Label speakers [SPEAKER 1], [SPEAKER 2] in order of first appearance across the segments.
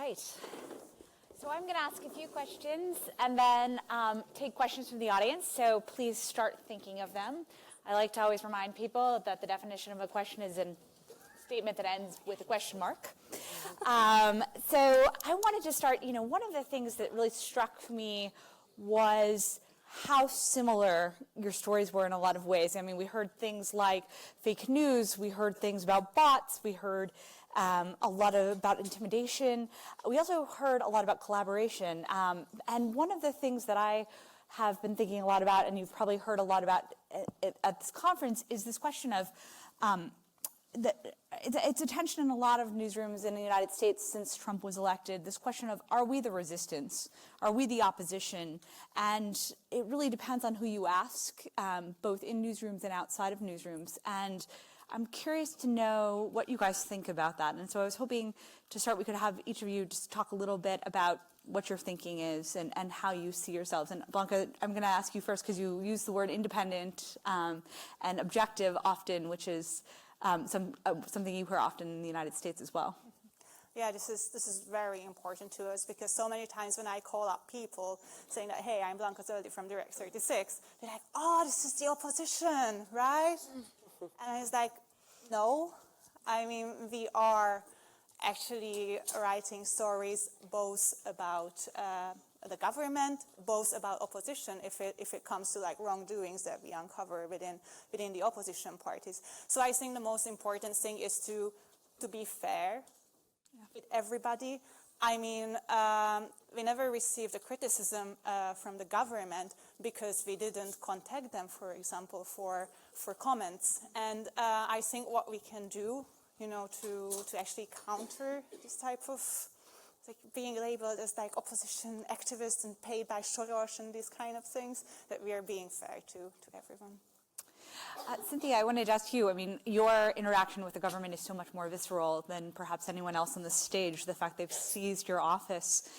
[SPEAKER 1] right. So I'm going to ask a few questions and then take questions from the audience. So please start thinking of them. I like to always remind people that the definition of a question is a statement that ends with a question mark. So I wanted to start, one of the things that really struck me was how similar your stories were in a lot of ways. I mean, we heard things like fake news, we heard things about bots, we heard a lot about intimidation. We also heard a lot about collaboration. And one of the things that I have been thinking a lot about, and you've probably heard a lot about at this conference, is this question of it's a tension in a lot of newsrooms in the United States since Trump was elected, this question of, are we the resistance? Are we the opposition? And it really depends on who you ask, both in newsrooms and outside of newsrooms. And I'm curious to know what you guys think about that. And so I was hoping to start, we could have each of you just talk a little bit about what your thinking is and how you see yourselves. And Blanca, I'm going to ask you first because you use the word independent and objective often, which is something you hear often in the United States as well.
[SPEAKER 2] Yeah, this is very important to us because so many times when I call up people saying that, hey, I'm Blanca Zöldi from Direct 36, they're like, oh, this is the opposition, right? And it's like, no. I mean, we are actually writing stories both about the government, both about opposition, if it comes to like wrongdoings that we uncover within the opposition parties. So I think the most important thing is to be fair with everybody. I mean, we never received a criticism from the government because we didn't contact them, for example, for comments. And I think what we can do, to actually counter this type of like being labeled as like opposition activists and paid by Soros and these kind of things, that we are being fair to everyone.
[SPEAKER 1] Cynthia, I wanted to ask you, I mean, your interaction with the government is so much more visceral than perhaps anyone else on the stage, the fact they've seized your office.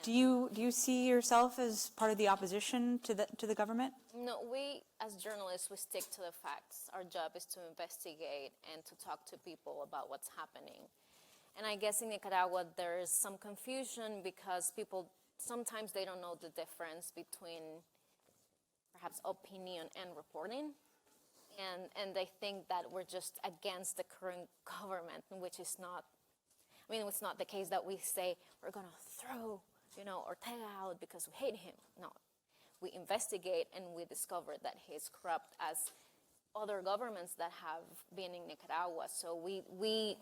[SPEAKER 1] Do you see yourself as part of the opposition to the government?
[SPEAKER 3] No, we, as journalists, we stick to the facts. Our job is to investigate and to talk to people about what's happening. And I guess in Nicaragua, there's some confusion because people, sometimes they don't know the difference between perhaps opinion and reporting. And they think that we're just against the current government, which is not, I mean, it's not the case that we say we're going to throw, Ortega out because we hate him. No, we investigate and we discover that he's corrupt as other governments that have been in Nicaragua. So we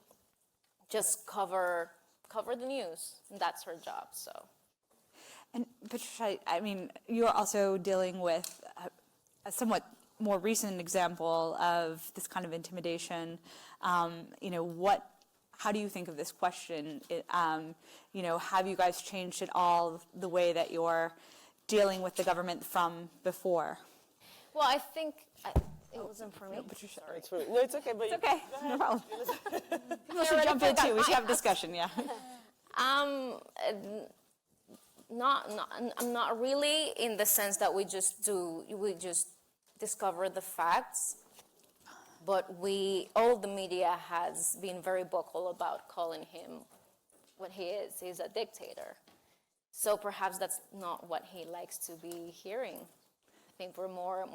[SPEAKER 3] just cover the news, and that's our job, so.
[SPEAKER 1] And Patricia, I mean, you're also dealing with a somewhat more recent example of this kind of intimidation. How do you think of this question? Have you guys changed at all the way that you're dealing with the government from before?
[SPEAKER 3] Well, I think it wasn't for me.
[SPEAKER 1] No, Patricia.
[SPEAKER 3] Sorry.
[SPEAKER 4] It's for me. No, it's okay. But
[SPEAKER 1] it's okay. No problem. People should jump in too. We should have a discussion. Yeah.
[SPEAKER 3] Not really, in the sense that we just discover the facts, but all the media has been very vocal about calling him what he is. He's a dictator. So perhaps that's not what he likes to be hearing. I think we're more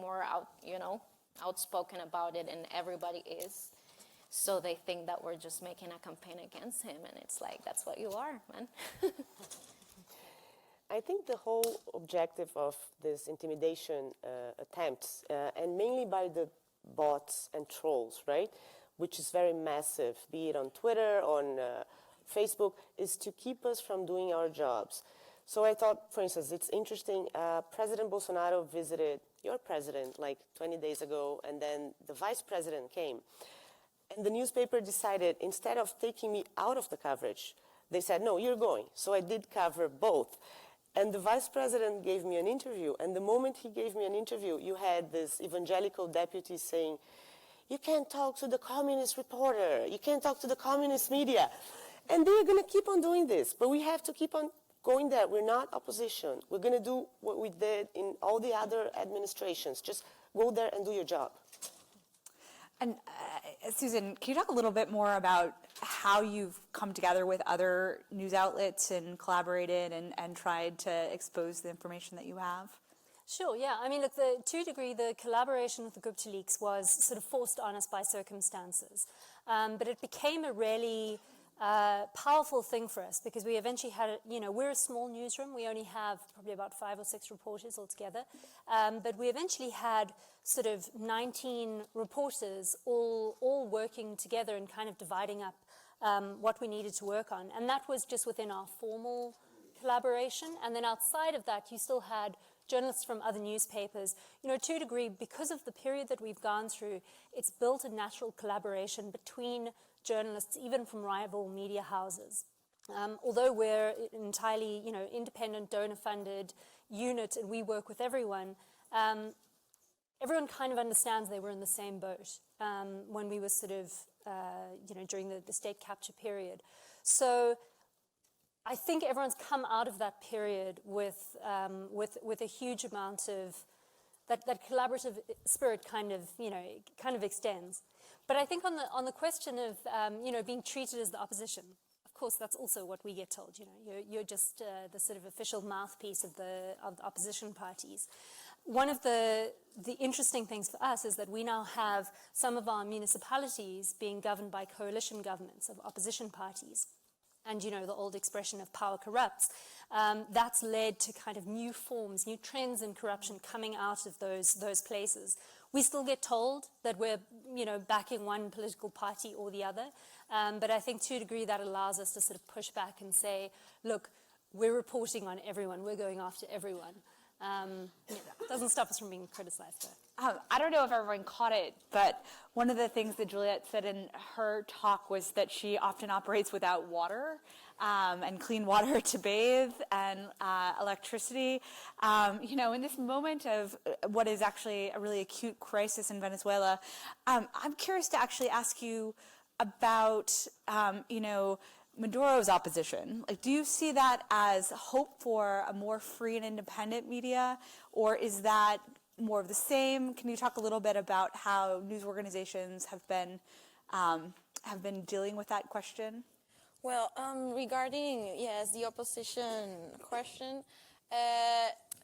[SPEAKER 3] outspoken about it, and everybody is. So they think that we're just making a campaign against him, and it's like, that's what you are, man.
[SPEAKER 4] I think the whole objective of this intimidation attempts, and mainly by the bots and trolls, right, which is very massive, be it on Twitter, on Facebook, is to keep us from doing our jobs. So I thought, for instance, it's interesting, President Bolsonaro visited your president like 20 days ago, and then the vice president came. And the newspaper decided, instead of taking me out of the coverage, they said, no, you're going. So I did cover both. And the vice president gave me an interview. And the moment he gave me an interview, you had this evangelical deputy saying, you can't talk to the communist reporter. You can't talk to the communist media. And they're going to keep on doing this. But we have to keep on going there. We're not opposition. We're going to do what we did in all the other administrations. Just go there and do your job.
[SPEAKER 1] And Susan, can you talk a little bit more about how you've come together with other news outlets and collaborated and tried to expose the information that you have?
[SPEAKER 5] Sure, yeah. I mean, look, to a degree, the collaboration with the Gupta leaks was sort of forced on us by circumstances. But it became a really powerful thing for us because we eventually had, we're a small newsroom. We only have probably about 5 or 6 reporters altogether. But we eventually had sort of 19 reporters all working together and kind of dividing up what we needed to work on. And that was just within our formal collaboration. And then outside of that, you still had journalists from other newspapers. To a degree, because of the period that we've gone through, it's built a natural collaboration between journalists, even from rival media houses. Although we're an entirely, independent, donor-funded unit and we work with everyone, everyone kind of understands they were in the same boat when we were sort of, during the state capture period. So I think everyone's come out of that period with a huge amount of that collaborative spirit kind of extends. But I think on the question of being treated as the opposition, of course that's also what we get told. You're just the sort of official mouthpiece of the opposition parties. One of the interesting things for us is that we now have some of our municipalities being governed by coalition governments of opposition parties. And the old expression of power corrupts, that's led to kind of new forms, new trends in corruption coming out of those places. We still get told that we're, backing one political party or the other, but I think to a degree that allows us to sort of push back and say, look, we're reporting on everyone, we're going after everyone. Doesn't stop us from being criticized, though.
[SPEAKER 1] I don't know if everyone caught it, but one of the things that Juliet said in her talk was that she often operates without water and clean water to bathe and electricity. In this moment of what is actually a really acute crisis in Venezuela, I'm curious to actually ask you about, Maduro's opposition. Do you see that as hope for a more free and independent media, or is that more of the same? Can you talk a little bit about how news organizations have been dealing with that question?
[SPEAKER 6] Well, regarding, the opposition question,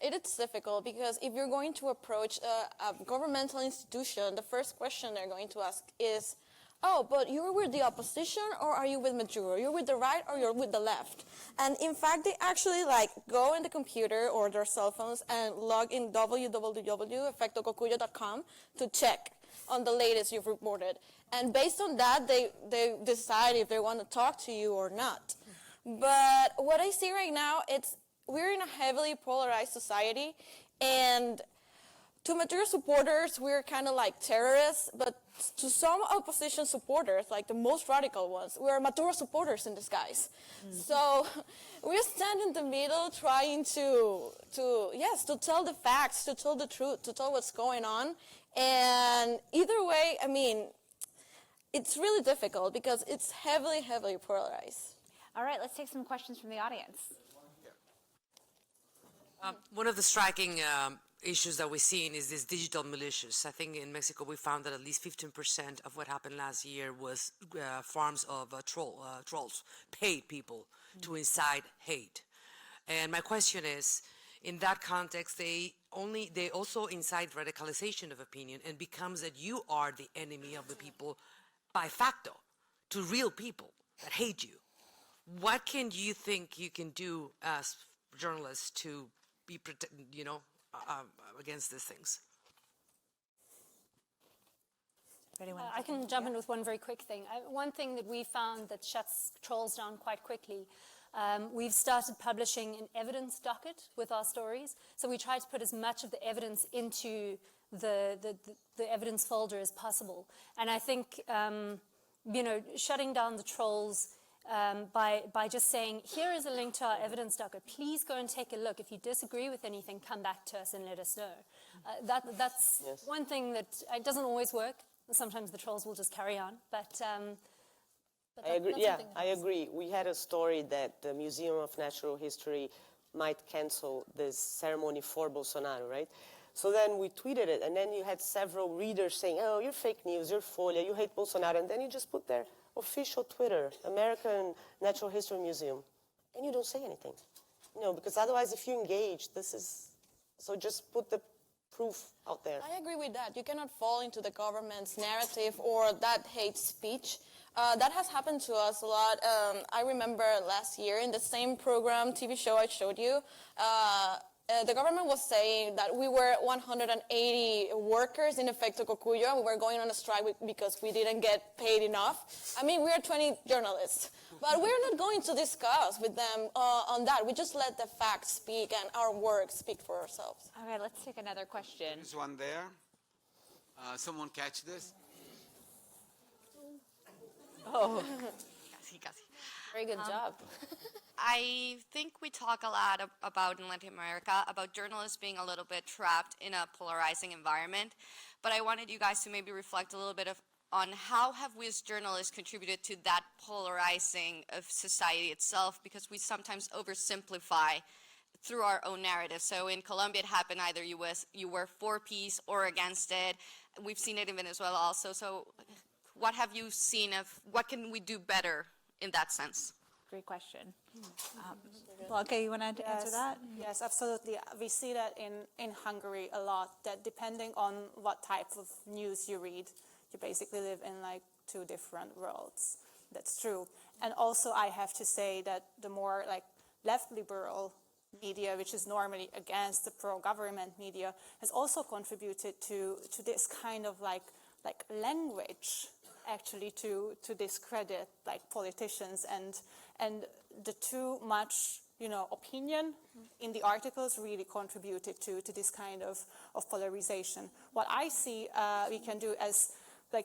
[SPEAKER 6] it is difficult because if you're going to approach a governmental institution, the first question they're going to ask is, oh, but you're with the opposition or are you with Maduro? You're with the right or you're with the left? And in fact, they actually go in the computer or their cell phones and log in www.efectococuyo.com to check on the latest you've reported. And based on that, they decide if they want to talk to you or not. But what I see right now, we're in a heavily polarized society, and to Maduro supporters, we're kind of like terrorists, but to some opposition supporters, like the most radical ones, we're Maduro supporters in disguise. Mm-hmm. So we stand in the middle trying to tell the facts, to tell the truth, to tell what's going on. And either way, it's really difficult because it's heavily, heavily polarized.
[SPEAKER 1] All right, let's take some questions from the audience.
[SPEAKER 7] One of the striking issues that we're seeing is these digital militias. I think in Mexico we found that at least 15% of what happened last year was forms of trolls, paid people to incite hate. And my question is, in that context, they also incite radicalization of opinion and becomes that you are the enemy of the people by facto to real people that hate you. What can you think you can do as journalists to be against these things?
[SPEAKER 5] I can jump in with one very quick thing. One thing that we found that shuts trolls down quite quickly, we've started publishing an evidence docket with our stories. So we try to put as much of the evidence into the evidence folder as possible. And I think, shutting down the trolls by just saying, here is a link to our evidence docket. Please go and take a look. If you disagree with anything, come back to us and let us know. That's one thing that it doesn't always work. Sometimes the trolls will just carry on. But
[SPEAKER 4] I agree. Yeah, I agree. We had a story that the Museum of Natural History might cancel this ceremony for Bolsonaro, right? So then we tweeted it, and then you had several readers saying, oh, you're fake news, you're Folha, you hate Bolsonaro, and then you just put their official Twitter, American Natural History Museum, and you don't say anything. Because otherwise if you engage, so just put the proof out there.
[SPEAKER 6] I agree with that. You cannot fall into the government's narrative or that hate speech. That has happened to us a lot. I remember last year in the same program, TV show I showed you, the government was saying that we were 180 workers in Efecto Cocuyo, and we were going on a strike because we didn't get paid enough. I mean, we are 20 journalists, but we're not going to discuss with them on that. We just let the facts speak and our work speak for ourselves.
[SPEAKER 1] Okay, let's take another question.
[SPEAKER 8] There's one there. Someone catch this?
[SPEAKER 1] Oh,
[SPEAKER 9] Casi.
[SPEAKER 3] Very good job.
[SPEAKER 9] I think we talk a lot about in Latin America about journalists being a little bit trapped in a polarizing environment, but I wanted you guys to maybe reflect a little bit on how have we as journalists contributed to that polarizing of society itself, because we sometimes oversimplify through our own narrative. So in Colombia it happened either you were for peace or against it. We've seen it in Venezuela also. So what have you seen what can we do better in that sense?
[SPEAKER 1] great question. Blanca, you want to answer that?
[SPEAKER 2] Yes, absolutely. We see that in Hungary a lot, that depending on what type of news you read, you basically live in like two different worlds. That's true. And also I have to say that the more like left liberal media, which is normally against the pro-government media, has also contributed to this kind of like language actually to discredit like politicians, and the too much opinion in the articles really contributed to this kind of polarization. What I see we can do as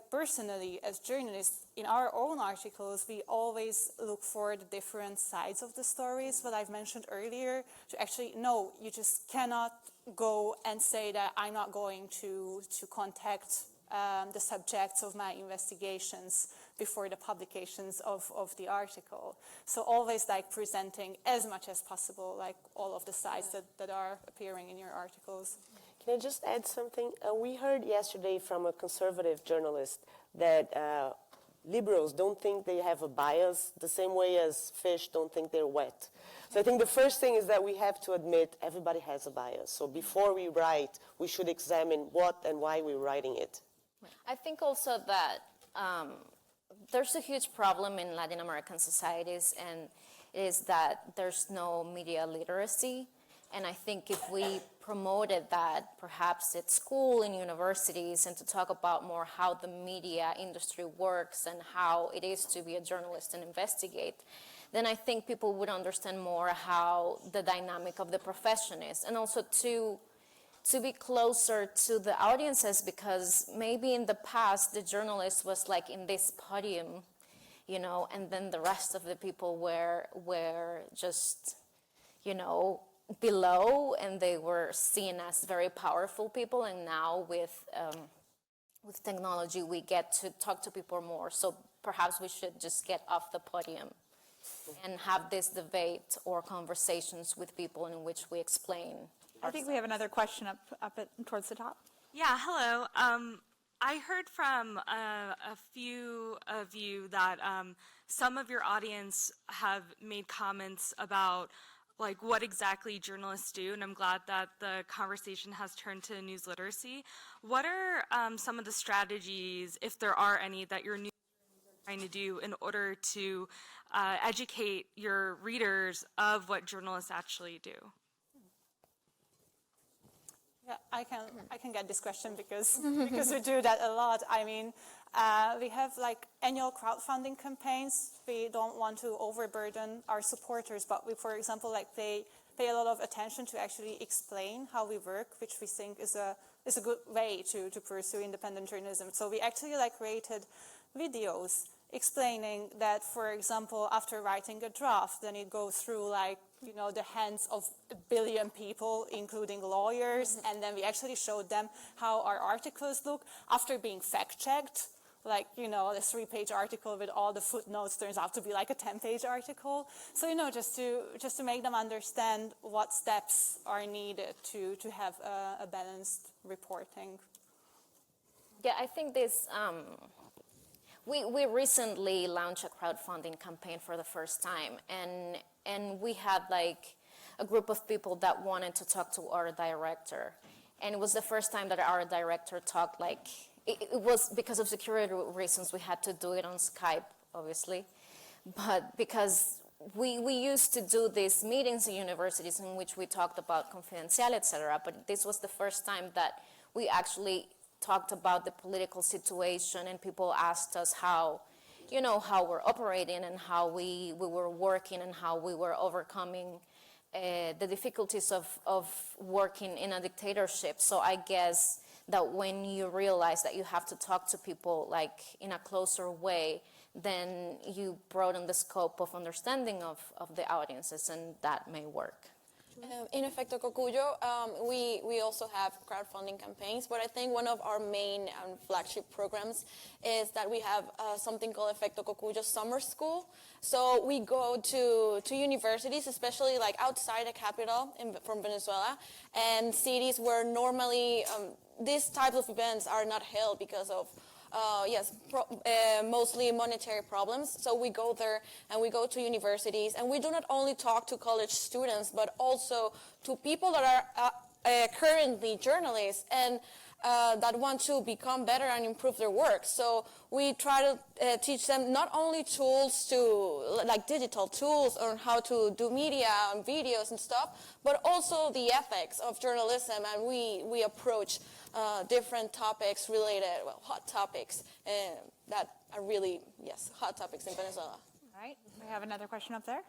[SPEAKER 2] personally as journalists in our own articles, we always look for the different sides of the stories, what I've mentioned earlier, to actually know you just cannot go and say that I'm not going to contact the subjects of my investigations before the publications of the article. So always presenting as much as possible all of the sides that are appearing in your articles.
[SPEAKER 4] Can I just add something? We heard yesterday from a conservative journalist that liberals don't think they have a bias the same way as fish don't think they're wet. So I think the first thing is that we have to admit everybody has a bias. So before we write, we should examine what and why we're writing it.
[SPEAKER 3] I think also that there's a huge problem in Latin American societies, and it is that there's no media literacy. And I think if we promoted that, perhaps at school, in universities, and to talk about more how the media industry works and how it is to be a journalist and investigate, then I think people would understand more how the dynamic of the profession is. And also to be closer to the audiences, because maybe in the past the journalist was in this podium, and then the rest of the people were just, below, and they were seen as very powerful people. And now with technology we get to talk to people more, so perhaps we should just get off the podium and have this debate or conversations with people in which we explain.
[SPEAKER 1] I think we have another question up towards the top.
[SPEAKER 10] Yeah, hello. I heard from a few of you that some of your audience have made comments about what exactly journalists do, and I'm glad that the conversation has turned to news literacy. What are some of the strategies, if there are any, that your news are trying to do in order to educate your readers of what journalists actually do?
[SPEAKER 2] Yeah, I can get this question because we do that a lot. I mean, we have annual crowdfunding campaigns. We don't want to overburden our supporters, but we, for example, pay a lot of attention to actually explain how we work, which we think is a good way to pursue independent journalism. So we actually created videos explaining that, for example, after writing a draft, then it goes through the hands of 1 billion people, including lawyers, and then we actually showed them how our articles look after being fact-checked like, you know, this 3-page article with all the footnotes turns out to be like a 10-page article. So, you know, just to make them understand what steps are needed to have a balanced reporting.
[SPEAKER 3] Yeah, I think this, we recently launched a crowdfunding campaign for the first time, and we had like a group of people that wanted to talk to our director. And it was the first time that our director talked, like, it was because of security reasons we had to do it on Skype, obviously. But because we used to do these meetings in universities in which we talked about confidentiality, etc. But this was the first time that we actually talked about the political situation, and people asked us how, you know, how we're operating and how we were working and how we were overcoming the difficulties of working in a dictatorship. So I guess that when you realize that you have to talk to people like in a closer way, then you broaden the scope of understanding of the audiences, and that may work.
[SPEAKER 6] In Efecto Cocuyo, we also have crowdfunding campaigns, but I think one of our main flagship programs is that we have something called Efecto Cocuyo Summer School. So we go to universities, especially like outside the capital from Venezuela, and cities where normally these types of events are not held because of mostly monetary problems. So we go there and we go to universities, and we do not only talk to college students, but also to people that are currently journalists and that want to become better and improve their work. So we try to teach them not only tools like digital tools on how to do media and videos and stuff, but also the ethics of journalism, and we approach different topics related, hot topics that are really, hot topics in Venezuela.
[SPEAKER 1] All right, we have another question up there.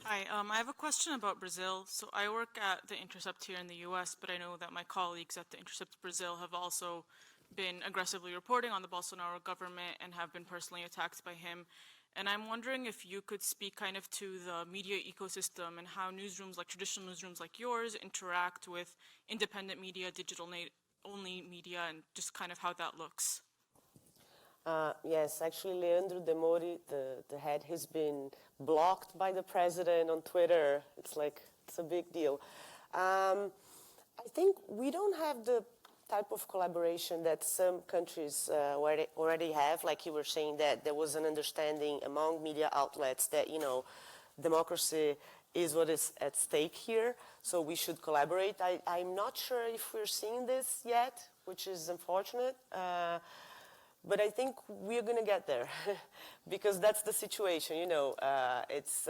[SPEAKER 10] Hi, I have a question about Brazil. So I work at The Intercept here in the US, but I know that my colleagues at The Intercept Brazil have also been aggressively reporting on the Bolsonaro government and have been personally attacked by him. And I'm wondering if you could speak kind of to the media ecosystem and how newsrooms, like traditional newsrooms like yours, interact with independent media, digital-only media, and just kind of how that looks.
[SPEAKER 4] Yes, actually, Leandro de Mori, the head, has been blocked by the president on Twitter. It's a big deal. I think we don't have the type of collaboration that some countries already have. Like you were saying, that there was an understanding among media outlets that, you know, democracy is what is at stake here, so we should collaborate. I'm not sure if we're seeing this yet, which is unfortunate. But I think we're going to get there because that's the situation, you know. It's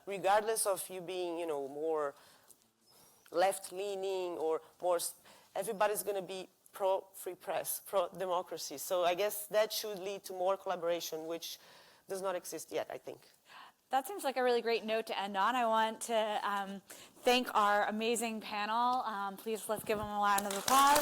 [SPEAKER 4] regardless of you being, you know, more left-leaning or more, everybody's going to be pro-free press, pro-democracy. So I guess that should lead to more collaboration, which does not exist yet, I think.
[SPEAKER 1] That seems like a really great note to end on. I want to thank our amazing panel. Please let's give them a round of applause.